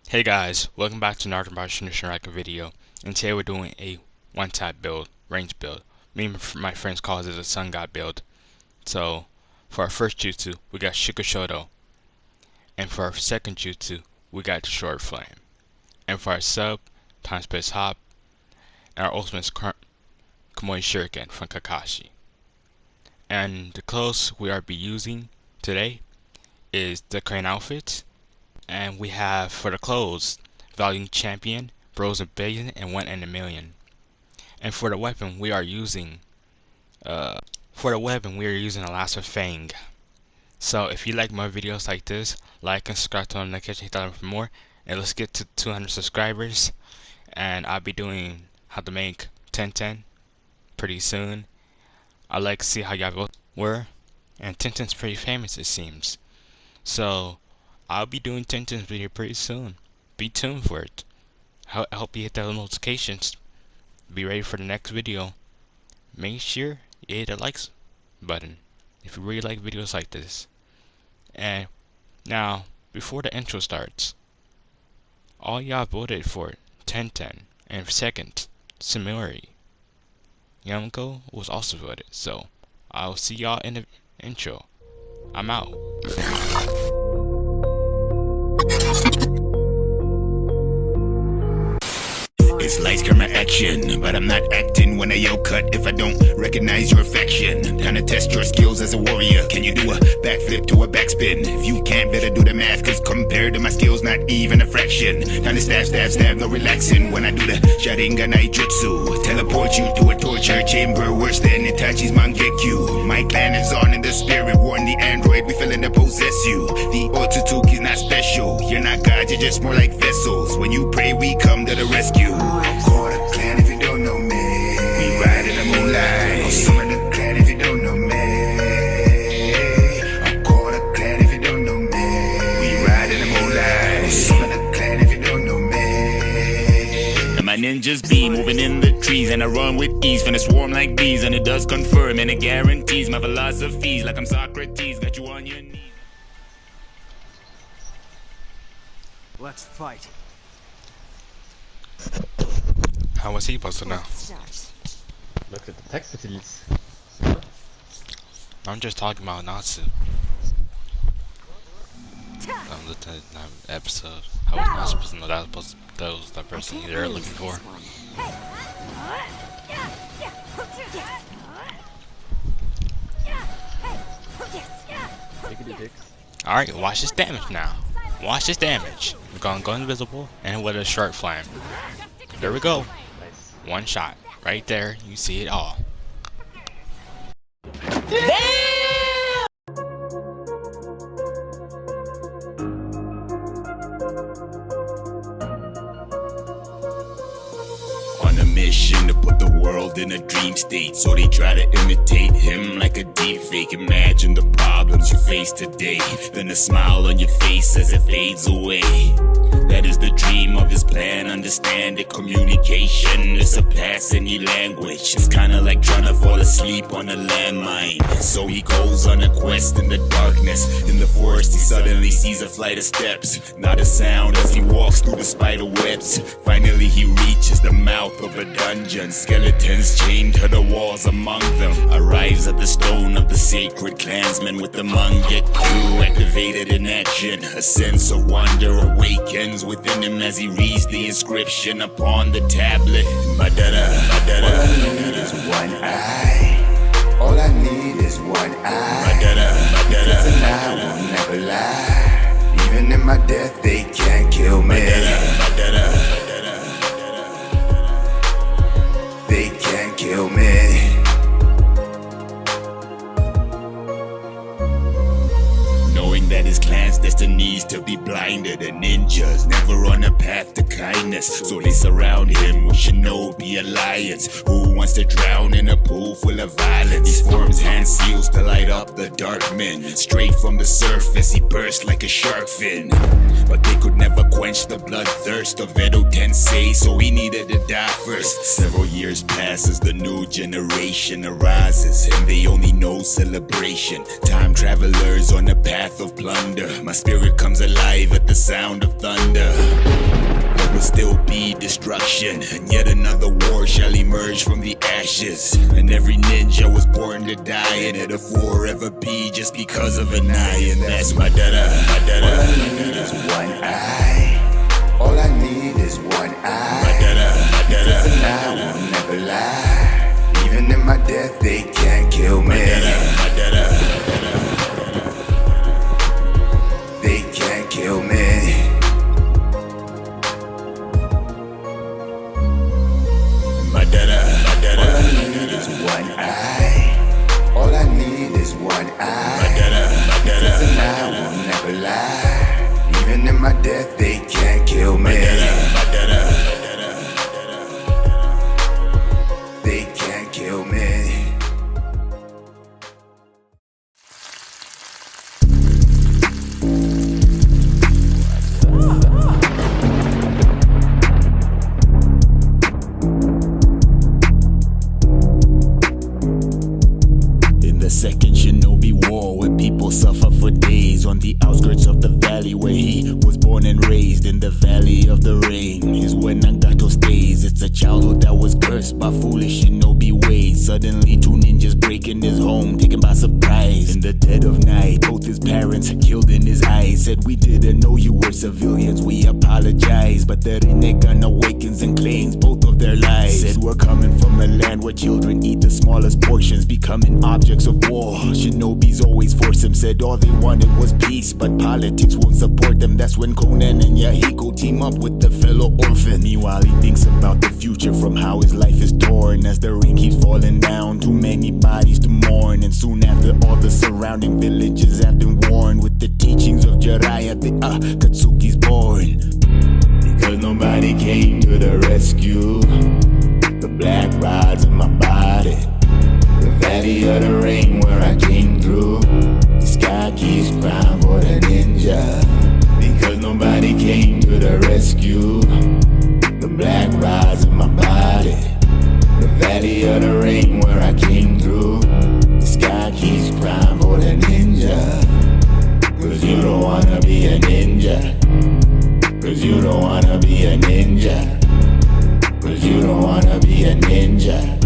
Hey guys, welcome back to Naruto Shinobi video, and today we're doing a one-tap build, range build. Me and my friends call it a Sun God build. So, for our first jutsu, we got Shodo, and for our second jutsu, we got the Short Flame. And for our sub, Time Space Hop, and our ultimate is Kamui Shuriken from Kakashi. And the clothes we are be using today is the crane outfit. And we have for the clothes, Volume Champion, Bros a Billion, and 1 in a Million. And for the weapon, we are using a Lasso Fang. So if you like more videos like this, like and subscribe to the notification, hit that for more. And let's get to 200 subscribers. And I'll be doing how to make 1010 pretty soon. I'd like to see how y'all both were. And 1010's pretty famous, it seems. So I'll be doing 1010's video pretty soon. Be tuned for it. I hope you hit those notifications. Be ready for the next video. Make sure you hit the likes button if you really like videos like this. And now, before the intro starts, all y'all voted for 1010, and second, similarity. Yamako was also voted, so I'll see y'all in the intro. I'm out. It's lights, camera, action, but I'm not acting when I yell cut if I don't recognize your affection. Time to test your skills as a warrior. Can you do a backflip to a backspin? If you can't, better do the math, cause compared to my skills, not even a fraction. Time to stab, no relaxing when I do the Sharingan Jutsu. Teleport you to a torture chamber worse than Itachi's Mangekyu. My clan is on in the spirit, warn the android, we feeling to possess you. The Otsutsuki's not special, you're not God, you're just more like vessels. When you pray, we come to the rescue. I'm called a clan if you don't know me. We ride in the moonlight. I'm some of the clan if you don't know me. I'm called a clan if you don't know me. We ride in the moonlight. I'm some of the clan if you don't know me. And my ninjas be moving in the trees, and I run with ease, finna swarm like bees, and it does confirm and it guarantees my philosophies like I'm Socrates. Got you on your knees. Let's fight. How was he supposed to know? Look at the text facilities. I'm just talking about Natsu. I'm looking at that episode. I was not supposed to know that was the person they're looking for. Alright, watch this damage now. Watch this damage. We're gonna go invisible and with a short flame. There we go. Nice. One shot. Right there. You see it all. On a mission to put the world in a dream state, so they try to imitate him like a deep fake. Imagine the problems you face today, then a smile on your face as it fades away. That is the dream of his plan, understand it. Communication is surpass any language. It's kinda like trying to fall asleep on a landmine. So he goes on a quest in the darkness. In the forest he suddenly sees a flight of steps. Not a sound as he walks through the spider webs. Finally he reaches the mouth of a dungeon. Skeletons chained to the walls among them. Arrives at the stone of the sacred clansman with the Mangekyu activated in action. A sense of wonder awakens within him as he reads the inscription upon the tablet. Madara, Madara. All I need is one eye. All I need is one eye. Madara, Madara. Cause an eye will never lie. Even in my death, they can't kill me. Madara, They can't kill me. knowing that his clan's destinies to be blinded, and ninjas never on a path to kindness, so they surround him with shinobi alliance. Who wants to drown in a pool full of violence? He forms hand seals to light up the dark men. Straight from the surface he burst like a shark fin, but they could never quench the bloodthirst of Edo Tensei, so he needed to die first. Several years pass as the new generation arises, and they only know celebration. Time travelers on a path of plunder. My spirit comes alive at the sound of thunder. will still be destruction, and yet another war shall emerge from the ashes. And every ninja was born to die, and it'll forever be just because of an eye. And that's my dada, my dada. All I need is one eye. All I need is one eye. My dada, my dada. Cause an eye will never lie. Even in my death, they can't kill me. My dada, my dada. They can't kill me. My dada, my dada. All I need is one eye. All I need is one eye. My dada, my dada. Cause an eye will never lie. Even in my death, they can't kill me. My dada, my dada. They can't kill me. The second shinobi war, where people suffer for days, on the outskirts of the valley where he was born and raised. In the valley of the rain is where Naruto stays. It's a childhood that was cursed by foolish shinobi ways. Suddenly 2 ninjas break in his home, taken by surprise. In the dead of night, both his parents killed in his eyes. Said, we didn't know you were civilians, we apologize. But the Rinnegan awakens and claims both of their lives. Said, we're coming from a land where children eat the smallest portions, becoming objects of war. Shinobis always force him, said all they wanted was peace, but politics won't support them. That's when Conan and Yahiko team up with the fellow orphan. Meanwhile, he thinks about the future from how his life is torn. As the rain keeps falling down, too many bodies to mourn. And soon after, all the surrounding villages have been warned. With the teachings of Jiraiya, the Akatsuki's born. Because nobody came to the rescue. The black rods in my body, the valley of the rain where I came through. The sky keeps crying for the ninja. Because nobody came to the rescue. The black rods in my body, the valley of the rain where I came through. The sky keeps crying for the ninja. Cause you don't wanna be a ninja. Cause you don't wanna be a ninja. Cause you don't wanna be a ninja.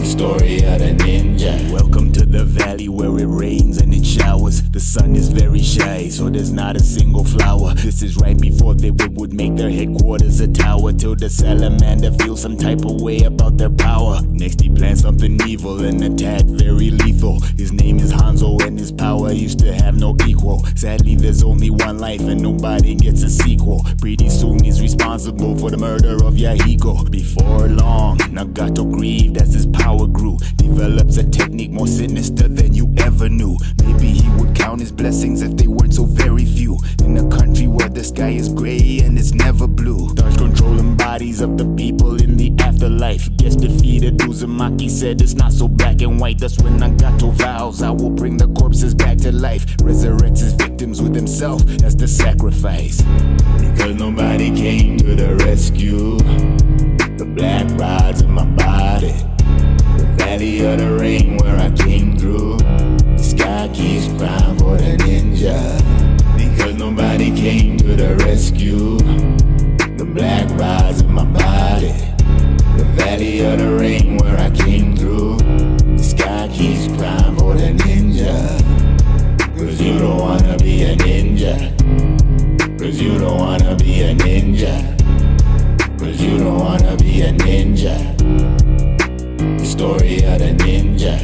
Story of the ninja. Welcome to the valley where it rains and it showers. The sun is very shy, so there's not a single flower. This is right before they would make their headquarters a tower. Till the salamander feels some type of way about their power. Next he plans something evil, an attack very lethal. His name is Hanzo and his power used to have no equal. Sadly there's only one life and nobody gets a sequel. Pretty soon he's responsible for the murder of Yahiko. Before long, Nagato grieved as his power grew. Develops a technique more sinister than you ever knew. Maybe he would count his blessings if they weren't so very few. In a country where the sky is gray and it's never blue. Starts controlling bodies of the people in the afterlife. Gets defeated, Uzumaki said it's not so black and white. That's when Nagato vows, I will bring the corpses back to life. Resurrects his victims with himself as the sacrifice. Because nobody came to the rescue. The black rods in my body, the valley of the rain where I came through. The sky keeps crying for the ninja. Because nobody came to the rescue. The black rods in my body, the valley of the rain where I came through. The sky keeps crying for the ninja. Cause you don't wanna be a ninja. Cause you don't wanna be a ninja. Cause you don't wanna be a ninja. The story of the ninja.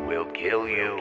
We'll kill you.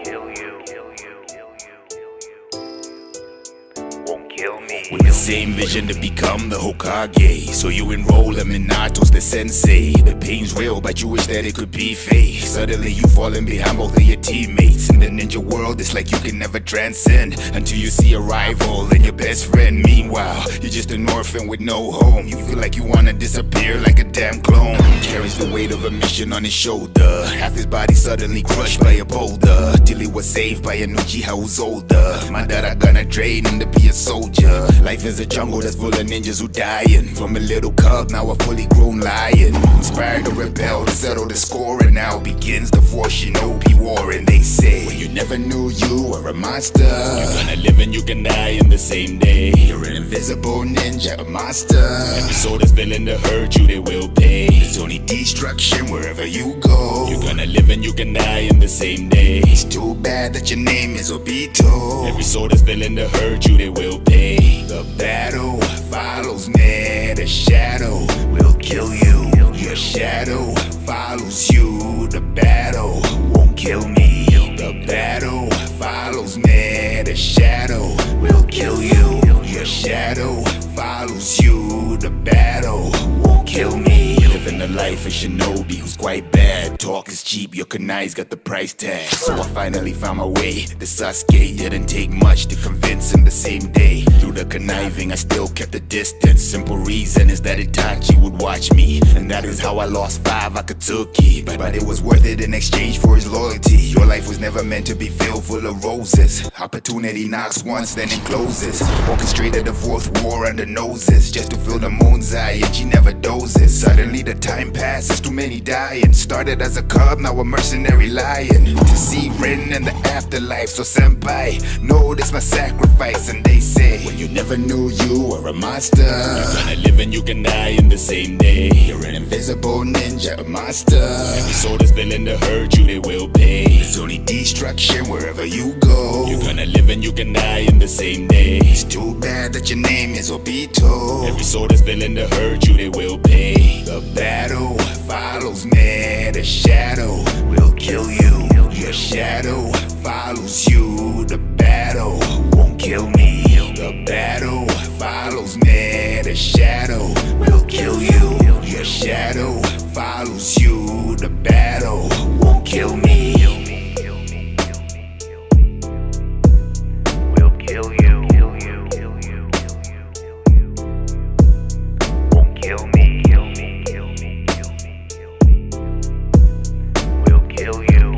Won't kill me. With the same vision to become the Hokage, so you enroll them in Naruto's the sensei. The pain's real, but you wish that it could be fake. Suddenly you falling behind both of your teammates. In the ninja world, it's like you can never transcend until you see a rival in your best best friend. Meanwhile, you're just an orphan with no home. You feel like you wanna disappear like a damn clone. Carries the weight of a mission on his shoulder. Half his body suddenly crushed by a boulder, till he was saved by an Uchiha who's older. My dad gonna train him to be a soldier. Life is a jungle that's full of ninjas who dying. From a little cub, now a fully grown lion. Inspired to rebel, to settle the score, and now begins the fourth shinobi war. And they say, when you never knew you were a monster, You're gonna live and you can die in the same day. you're an invisible ninja, a monster. Every soul that's willing to hurt you, they will pay. There's only destruction wherever you go. You're gonna live and you can die in the same day. It's too bad that your name is Obito. Every soul that's willing to hurt you, they will pay. The battle follows me, the shadow will kill you. Your shadow follows you, the battle won't kill me. The battle follows me, the shadow will kill you. Your shadow follows you, the battle won't kill me. Living the life of shinobi who's quite bad. Talk is cheap, your kunai's got the price tag. So I finally found my way. The Sasuke didn't take much to convince him the same day. Through the conniving, I still kept the distance. Simple reason is that Itachi would watch me, and that is how I lost 5 Akatsuki. But it was worth it in exchange for his loyalty. Your life was never meant to be filled full of roses. Opportunity knocks once, then it closes. Orchestrated the 4th war under noses, just to fill the moon's eye, and she never dozes. Suddenly the time passes, too many dying. Started as a cub, now a mercenary lion. To see Rin in the afterlife, so senpai, notice my sacrifice. And they say, when you never knew you were a monster, You're gonna live and you can die in the same day. you're an invisible ninja, a monster. Every soul that's willing to hurt you, they will pay. There's only destruction wherever you go. You're gonna live and you can die in the same day. It's too bad that your name is Obito. Every soul that's willing to hurt you, they will pay. The battle follows me, the shadow will kill you. Your shadow follows you, the battle won't kill me. The battle follows me, the shadow will kill you. Your shadow follows you, the battle won't kill me. We'll kill you. Won't kill me. We'll kill you.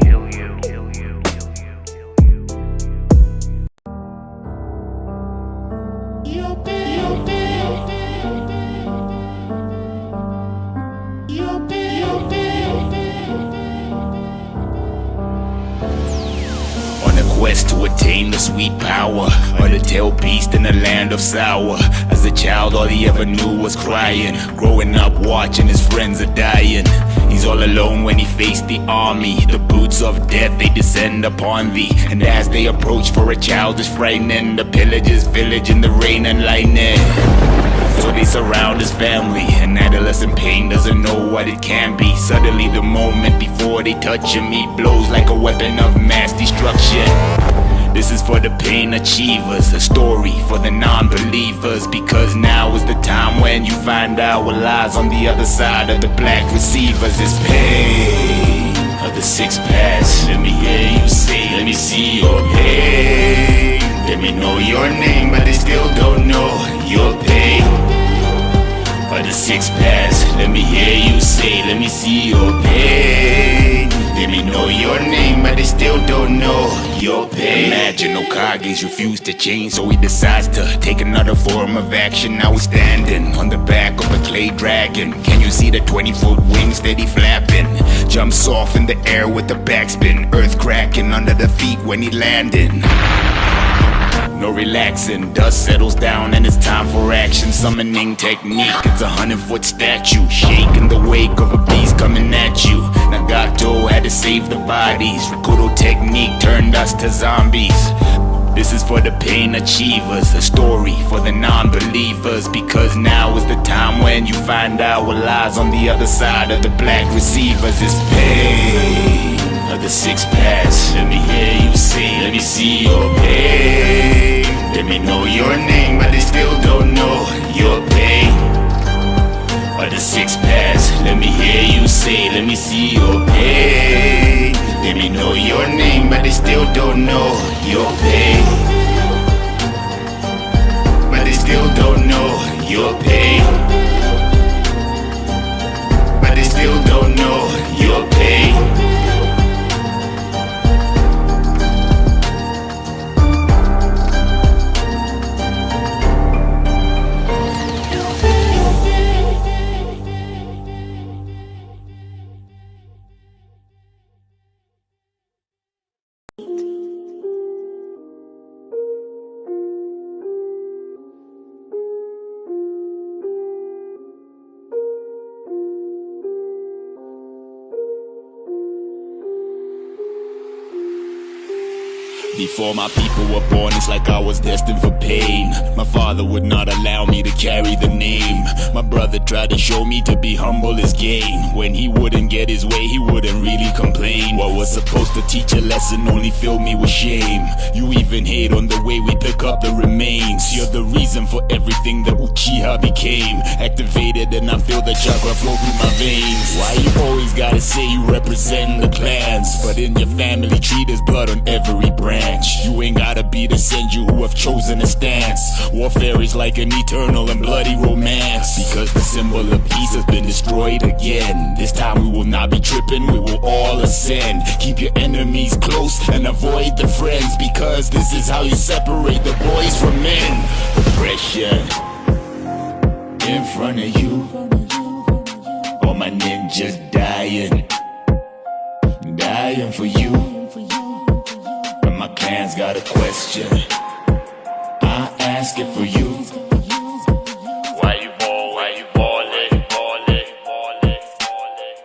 On a quest to attain the sweet power of the tail beast in the land of sour. As a child, all he ever knew was crying. Growing up, watching his friends are dying. He's all alone when he faced the army. The boots of death, they descend upon thee. And as they approach, for a child is frightening. The pillagers village in the rain and lightning. So they surround his family. An adolescent pain doesn't know what it can be. Suddenly the moment before they touch him, he blows like a weapon of mass destruction. This is for the pain achievers, a story for the non-believers. Because now is the time when you find out what lies on the other side of the black receivers. It's pain of the 6 pass. Let me hear you say, let me see your pain. Let me know your name, but they still don't know your pain. Of the 6 pass, let me hear you say, let me see your pain. Let me know your name, but they still don't know your pain. Imagine Okage's refused to change, so he decides to take another form of action. Now he's standing on the back of a clay dragon. Can you see the 20-foot wings steady flapping? Jumps off in the air with the backspin. Earth cracking under the feet when he landing. No relaxing, dust settles down and it's time for action. Summoning technique, it's a 100-foot statue. Shaking the wake of a beast coming at you. Nagato had to save the bodies. Rikudo technique turned us to zombies. This is for the pain achievers, a story for the non-believers. Because now is the time when you find out what lies on the other side of the black receivers. It's pain of the 6 pass. Let me hear you say, let me see your pain. Let me know your name, but they still don't know your pain. Of the 6 pass. Let me hear you say, let me see your pain. Let me know your name, but they still don't know your pain. Before my people were born, it's like I was destined for pain. My father would not allow me to carry the name. My brother tried to show me to be humble is gain. When he wouldn't get his way, he wouldn't really complain. What was supposed to teach a lesson only filled me with shame. You even hate on the way we pick up the remains. You're the reason for everything that Uchiha became. Activated and I feel the chakra flow through my veins. Why you always gotta say you represent the clans, but in your family tree there's blood on every branch. You ain't gotta be the senju who have chosen a stance. Warfare is like an eternal and bloody romance, because the symbol of peace has been destroyed again. This time we will not be tripping, we will all ascend. Keep your enemies close and avoid the friends, because this is how you separate the boys from men. Oppression in front of you, all my ninjas dying, dying for you. But my clan's got a question, I ask it for you. Why you ball, why you ballin', ballin', ballin', ballin'?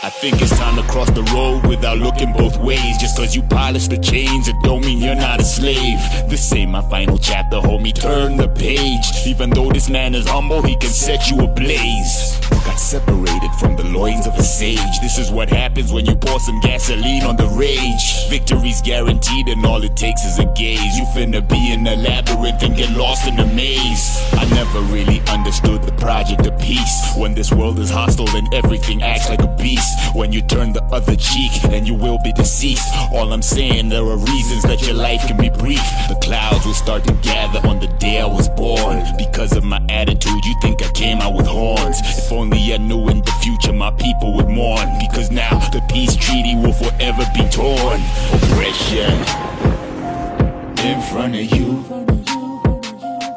I think it's time to cross the road without looking both ways. Just cause you polish the chains, it don't mean you're not a slave. This ain't my final chapter, homie, turn the page. Even though this man is humble, he can set you ablaze. Got separated from the loins of a sage. This is what happens when you pour some gasoline on the rage. Victory's guaranteed and all it takes is a gaze. You finna be in a labyrinth and get lost in a maze. I never really understood the project of peace. When this world is hostile and everything acts like a beast. When you turn the other cheek and you will be deceased. All I'm saying, there are reasons that your life can be brief. The clouds will start to gather on the day I was born. Because of my attitude, you think I came out with horns. If only I knew in the future my people would mourn. Because now the peace treaty will forever be torn. Oppression in front of you,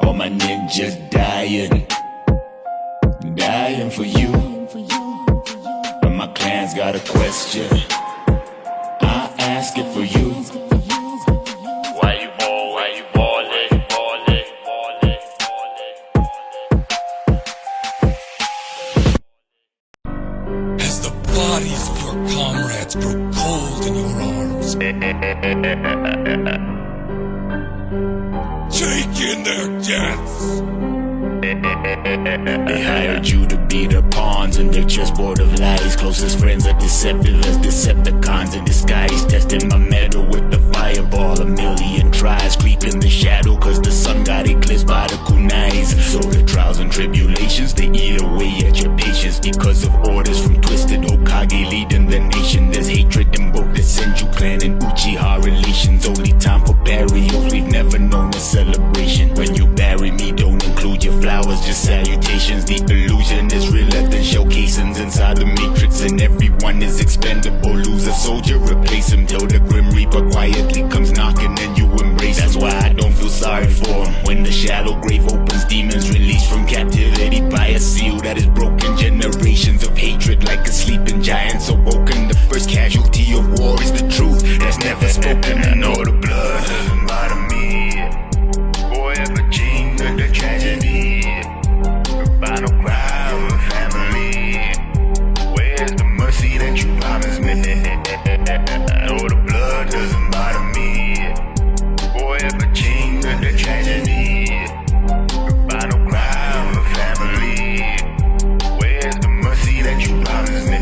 all my ninjas dying, dying for you. But my clan's got a question, I ask it for you. Why you ball, why you ballin', ballin', ballin', ballin'? As the bodies of your comrades grow cold in your arms, take in their deaths. They hired you to be the pawns in their chessboard of lies. Closest friends are deceptive as Decepticons in disguise. Testing my metal with the fireball, a million tries. Creep in the shadow cause the sun got eclipsed by the kunais. So the trials and tribulations, they eat away at your patience. Because of orders from Twisted Hokage leading the nation. There's hatred in both the Senju clan and Uchiha relations. Only time for burials, we've never known a celebration. When you bury me, don't include your flowers, just salutations. The illusion is realer than shell casings inside the matrix, and everyone is expendable. Lose a soldier, replace him till the Grim Reaper quietly comes knocking and you embrace him. That's why I don't feel sorry for him. When the shallow grave opens, demons released from captivity by a seal that is broken. Generations of hatred like a sleeping giants awoken. The first casualty of war is the truth that's never spoken. And all the blood doesn't bother me. Forever change the tragedy. The final cry of a family. Where's the mercy that you promised me? No, the blood doesn't bother me. Forever change the tragedy. The final cry of a family. Where's the mercy that you promised me?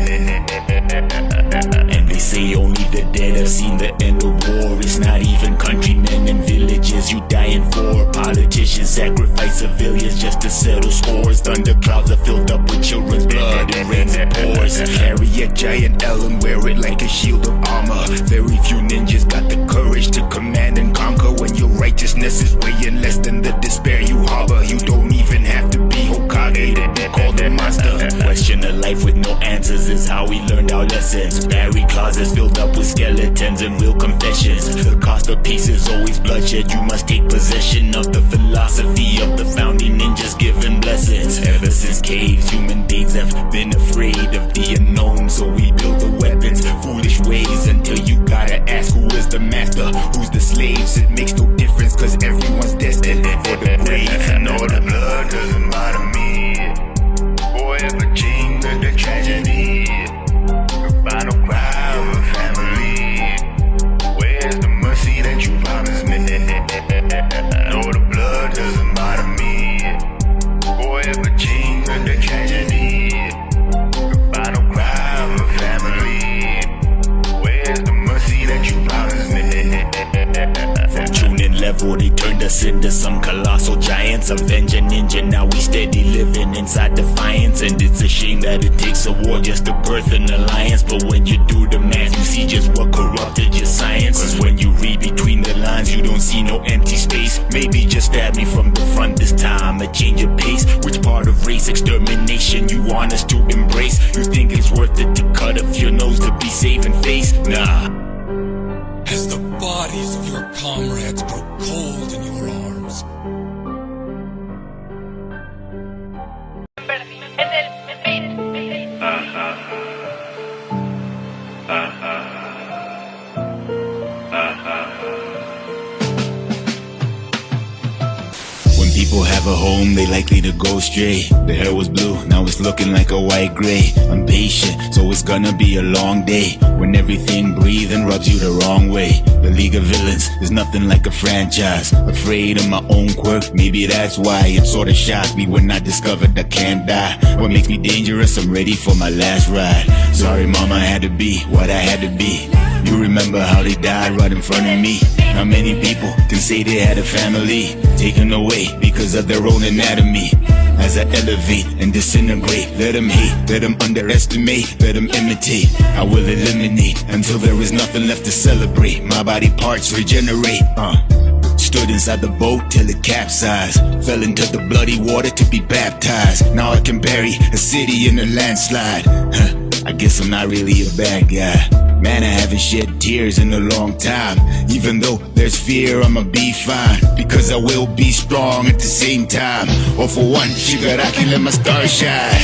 And they say only the dead have seen the end of war. It's not even countrymen and villages you dying for. Politicians sacrifice civilians just to settle scores. Thunderclouds are filled up with children's blood and rains it pours. Carry a giant L and wear it like a shield of armor. Very few ninjas got the courage to command and conquer. When your righteousness is weighing less than the despair you harbor. You don't even have to be Hokage to be called a monster. Question of life with no answers is how we learned our lessons. Buried closets filled up with skeletons and real confessions. The cost of peace is always bloodshed. You must take possession of the philosophy of the founding ninjas giving blessings. Ever since caves, human beings have been afraid of the unknown. So we build the weapons, foolish ways, until you gotta ask who is the master, who's the slaves. It makes no difference cause everyone's destined for the grave. And all the blood doesn't bother me. Forever change the tragedy. The final cry of a family. they turned us into some colossal giants. Avenger ninja, now we steady living inside defiance. And it's a shame that it takes a war just to birth an alliance. But when you do the math, you see just what corrupted your science. Cause when you read between the lines, you don't see no empty space. Maybe just stab me from the front this time, a change of pace. Which part of race extermination you want us to embrace? You think it's worth it to cut off your nose to be saving face? Nah. As the bodies of your comrades grow cold in your arms. When people have a home, they likely to go stray. The hair was blue, now it's looking like a white gray. I'm patient, so it's gonna be a long day. When everything breathes and rubs you the wrong way. The League of Villains is nothing like a franchise. Afraid of my own quirk, maybe that's why it sorta shocked me when I discovered I can't die. What makes me dangerous, I'm ready for my last ride. Sorry mama, I had to be what I had to be. You remember how they died right in front of me? How many people can say they had a family taken away because of their own anatomy? As I elevate and disintegrate, let them hate, let them underestimate, let them imitate. I will eliminate until there is nothing left to celebrate. My body parts regenerate. Stood inside the boat till it capsized. Fell into the bloody water to be baptized. Now I can bury a city in a landslide. I guess I'm not really a bad guy. Man, I haven't shed tears in a long time. Even though there's fear, I'ma be fine. Because I will be strong at the same time. All for one, Shigaraki, let my star shine.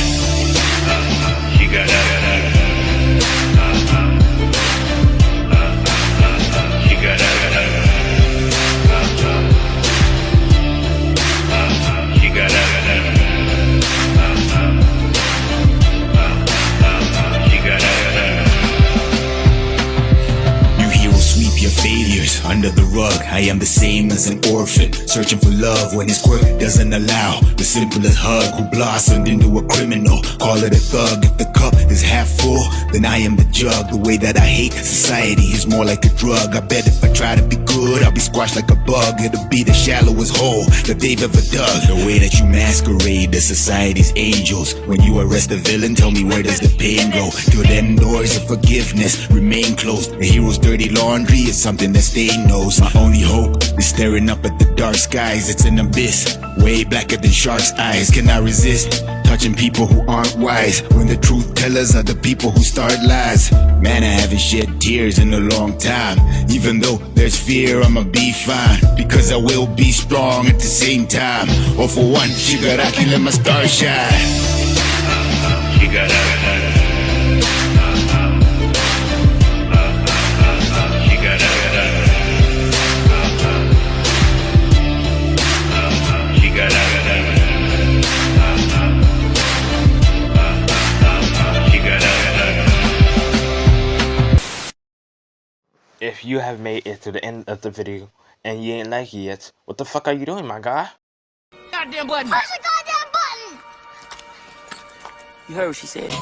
Under the rug, I am the same as an orphan, searching for love when his quirk doesn't allow. The simplest hug who blossomed into a criminal. Call it a thug. If the cup is half full, then I am the jug. The way that I hate society is more like a drug. I bet if I try to be good, I'll be squashed like a bug. It'll be the shallowest hole that they've ever dug. The way that you masquerade as society's angels. When you arrest a villain, tell me where does the pain go? Till then, doors of forgiveness remain closed. The hero's dirty laundry is something that stains knows. My only hope is staring up at the dark skies. It's an abyss, way blacker than sharks' eyes. Can I resist touching people who aren't wise, when the truth tellers are the people who start lies? Man, I haven't shed tears in a long time. Even though there's fear, I'ma be fine. Because I will be strong at the same time. All for one, Shigaraki, let my star shine. Shigaraki. If you have made it to the end of the video and you ain't like it yet, what the fuck are you doing, my guy? Goddamn button! Push the goddamn button! You heard what she said.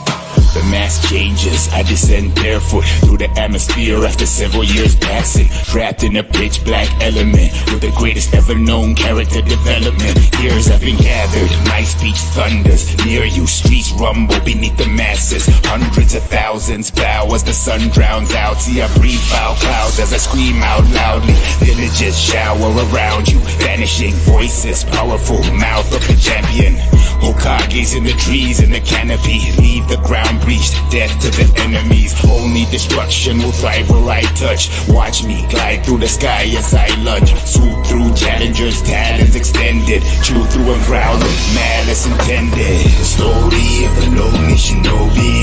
The mask changes, I descend barefoot through the atmosphere after several years passing. Trapped in a pitch black element with the greatest ever known character development. Years have been gathered, my speech thunders. Near you, streets rumble beneath the masses. Hundreds of thousands bow as the sun drowns out. See, I breathe foul clouds as I scream out loudly. Villages shower around you, vanishing voices, powerful mouth of the champion. Hokages in the trees in the canopy, leave the ground breached, death to the enemies. Only destruction will thrive where I touch. Watch me glide through the sky as I lunge. Swoop through challengers, talons extended. Chew through and growl with malice intended. The story of the lonely shinobi.